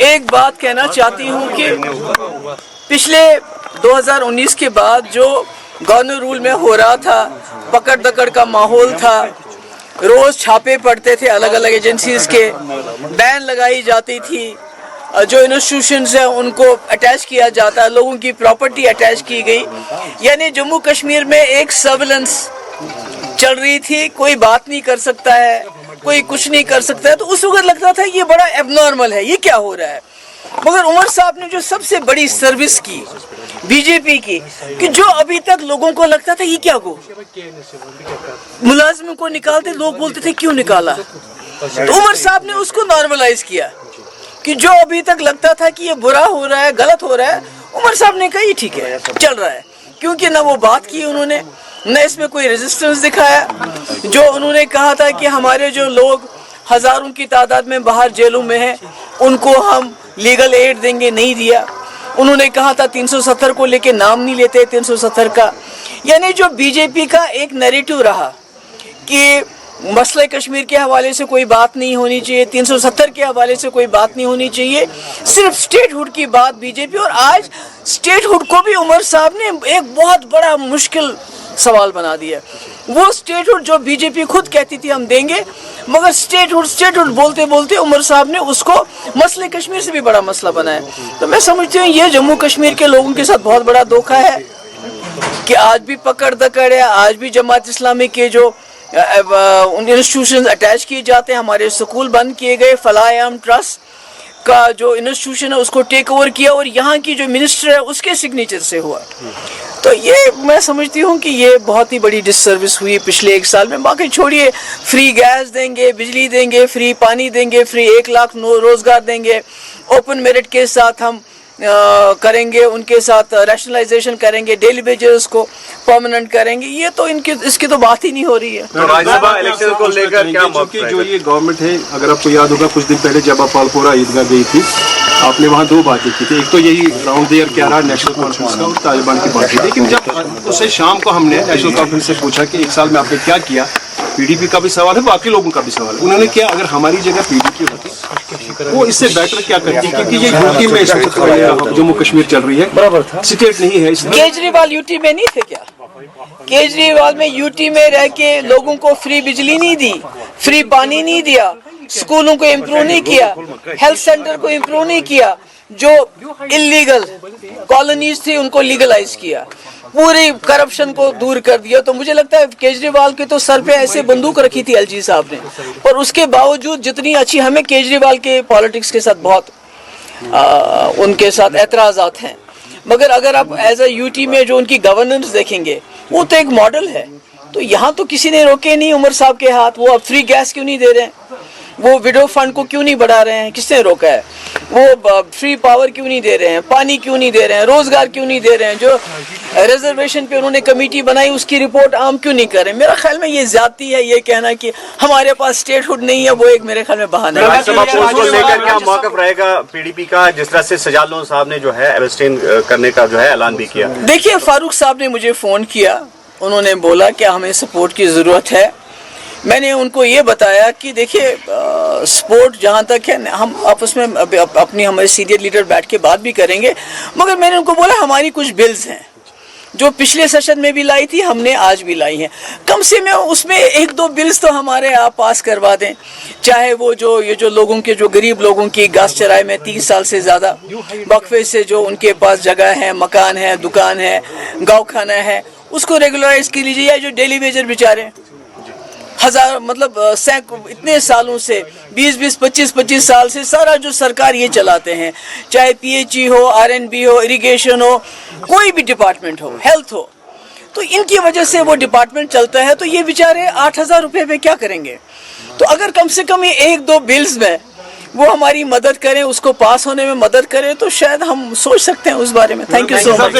ایک بات کہنا چاہتی ہوں کہ پچھلے 2019 کے بعد جو گورنر رول میں ہو رہا تھا، پکڑ دکڑ کا ماحول تھا، روز چھاپے پڑتے تھے الگ الگ ایجنسیز کے، بین لگائی جاتی تھی، جو انسٹیٹیوشنز ہیں ان کو اٹیچ کیا جاتا ہے، لوگوں کی پراپرٹی اٹیچ کی گئی، یعنی جموں کشمیر میں ایک سرویلنس چل رہی تھی، کوئی بات نہیں کر سکتا ہے، کوئی کچھ نہیں کر سکتا ہے، تو اس وقت لگتا تھا یہ بڑا ایب نارمل ہے، یہ کیا ہو رہا ہے۔ مگر عمر صاحب نے جو سب سے بڑی سروس کی بی جے پی کی، کہ جو ابھی تک لوگوں کو لگتا تھا یہ کیا ہو، ملازموں کو نکالتے، لوگ بولتے تھے کیوں نکالا، تو عمر صاحب نے اس کو نارملائز کیا، کہ جو ابھی تک لگتا تھا کہ یہ برا ہو رہا ہے، غلط ہو رہا ہے، عمر صاحب نے کہا یہ ٹھیک ہے، چل رہا ہے، کیونکہ نہ وہ بات کی انہوں نے، نہ اس میں کوئی ریزسٹنس دکھایا۔ جو انہوں نے کہا تھا کہ ہمارے جو لوگ ہزاروں کی تعداد میں باہر جیلوں میں ہیں ان کو ہم لیگل ایڈ دیں گے، نہیں دیا۔ انہوں نے کہا تھا 370 کو لے کے نام نہیں لیتے 370 کا، یعنی جو بی جے پی کا ایک نیریٹو رہا کہ مسئلہ کشمیر کے حوالے سے کوئی بات نہیں ہونی چاہیے، 370 کے حوالے سے کوئی بات نہیں ہونی چاہیے، صرف سٹیٹ ہوڈ کی بات بی جے پی، اور آج سٹیٹ ہوڈ کو بھی عمر صاحب نے ایک بہت بڑا مشکل سوال بنا دیا۔ وہ سٹیٹ ہوڈ جو بی جے پی خود کہتی تھی ہم دیں گے، مگر سٹیٹ ہوڈ بولتے بولتے عمر صاحب نے اس کو مسئلہ کشمیر سے بھی بڑا مسئلہ بنایا۔ تو میں سمجھتی ہوں یہ جموں کشمیر کے لوگوں کے ساتھ بہت بڑا دھوکہ ہے کہ آج بھی پکڑ دکڑ ہے، آج بھی جماعت اسلامی کے جو انسٹیٹیوشن اٹیچ کیے جاتے ہیں، ہمارے سکول بند کیے گئے، فلاح عام ٹرسٹ کا جو انسٹیٹیوشن ہے اس کو ٹیک اوور کیا، اور یہاں کی جو منسٹر ہے اس کے سگنیچر سے ہوا۔ تو یہ میں سمجھتی ہوں کہ یہ بہت ہی بڑی ڈس سروس ہوئی پچھلے ایک سال میں۔ باقی چھوڑیے، فری گیس دیں گے، بجلی دیں گے، فری پانی دیں گے، فری 1 لاکھ روزگار دیں گے، اوپن میرٹ کے ساتھ ہم کریں گے، ان کے ساتھ ریشنلائزیشن کریں گے، ڈیلی ویجز کو پرماننٹ کریں گے، یہ تو اس کی تو بات ہی نہیں ہو رہی ہے۔ راجیہ سبھا الیکشن کو لے کر کیا موقف ہے؟ جو یہ گورنمنٹ ہے، اگر آپ کو یاد ہوگا کچھ دن پہلے جب آپ پالپورہ عیدگاہ گئی تھی، آپ نے وہاں 2 باتیں کی تھی، ایک تو یہی راؤنڈ دیئر کیا رہا نیشنل کانفرنس کا، اور طالبان کی بات کی، لیکن جب اسے شام کو ہم نے نیشنل کانفرنس سے پوچھا کہ 1 سال میں آپ نے کیا کیا، پی ڈی پی کا بھی سوال ہے، باقی لوگوں کا بھی سوال ہے، انہوں نے کیا اگر ہماری جگہ پی ڈی پی ہوتی وہ اس سے بیٹر کیا کرتی، کیونکہ یہ یو ٹی میں اس وقت جموں کشمیر چل رہی ہے، اسٹیٹ نہیں ہے۔ کیجریوال یو ٹی میں نہیں تھے کیا؟ کیجریوال میں یو ٹی میں رہ کے لوگوں کو فری بجلی نہیں دی، فری پانی نہیں دیا، اسکولوں کو امپروو نہیں کیا، ہیلتھ سینٹر کو امپروو نہیں کیا، جو اللیگل کالونیز تھی ان کو لیگلائز کیا، پوری کرپشن کو دور کر دیا۔ تو مجھے لگتا ہے کیجریوال کے تو سر پہ ایسے بندوق رکھی تھی ایل جی صاحب نے، اور اس کے باوجود جتنی اچھی، ہمیں کیجریوال کے پالیٹکس کے ساتھ بہت ان کے ساتھ اعتراضات ہیں، مگر اگر آپ ایز اے یو ٹی میں جو ان کی گورننس دیکھیں گے وہ تو ایک ماڈل ہے۔ تو یہاں تو کسی نے روکے نہیں عمر صاحب کے ہاتھ، وہ اب فری گیس کیوں نہیں دے رہے ہیں، وہ وڈو فنڈ کو کیوں نہیں بڑھا رہے ہیں، کس نے روکا ہے، وہ فری پاور کیوں نہیں دے رہے ہیں، پانی کیوں نہیں دے رہے ہیں، روزگار کیوں نہیں دے رہے ہیں، جو ریزرویشن پہ انہوں نے کمیٹی بنائی اس کی رپورٹ عام کیوں نہیں کر رہے ہیں۔ میرا خیال میں یہ زیادتی ہے، یہ کہنا کہ ہمارے پاس اسٹیٹ ہوڈ نہیں ہے، وہ ایک میرے خیال میں بہانہ ہے۔ راجیہ سبھا پوسٹ کو لے کر کیا موقف رہے گا پی ڈی پی کا، جس طرح سے سجاد لون صاحب نے جو ہے ایبسٹین کرنے کا جو ہے اعلان بھی کیا؟ دیکھیے، فاروق صاحب نے مجھے فون کیا، انہوں نے بولا کہ ہمیں سپورٹ کی ضرورت ہے، میں نے ان کو یہ بتایا کہ دیکھیے سپورٹ جہاں تک ہے ہم آپس میں اپنی ہمارے سینئر لیڈر بیٹھ کے بات بھی کریں گے، مگر میں نے ان کو بولا ہماری کچھ بلز ہیں جو پچھلے سیشن میں بھی لائی تھی، ہم نے آج بھی لائی ہیں، کم سے کم اس میں 1-2 بلز تو ہمارے آپ پاس کروا دیں، چاہے وہ جو یہ جو لوگوں کے جو غریب لوگوں کی گھاس چرائے میں 30 سال سے زیادہ وقفے سے جو ان کے پاس جگہ ہے، مکان ہے، دکان ہے، گاؤں کھانا ہے، اس کو ریگولرائز کی لیجیے، یا جو ڈیلی ویجر بیچارے ہزار مطلب اتنے سالوں سے 20-25 سال سے سارا جو سرکار یہ چلاتے ہیں، چاہے پی ایچ ای ہو، آر این بی ہو، اریگیشن ہو، کوئی بھی ڈپارٹمنٹ ہو، ہیلتھ ہو، تو ان کی وجہ سے وہ ڈپارٹمنٹ چلتا ہے، تو یہ بیچارے 8,000 روپے پہ کیا کریں گے؟ تو اگر کم سے کم یہ 1-2 بلز میں وہ ہماری مدد کریں، اس کو پاس ہونے میں مدد کریں، تو شاید ہم سوچ سکتے ہیں اس بارے میں۔ Thank you so much.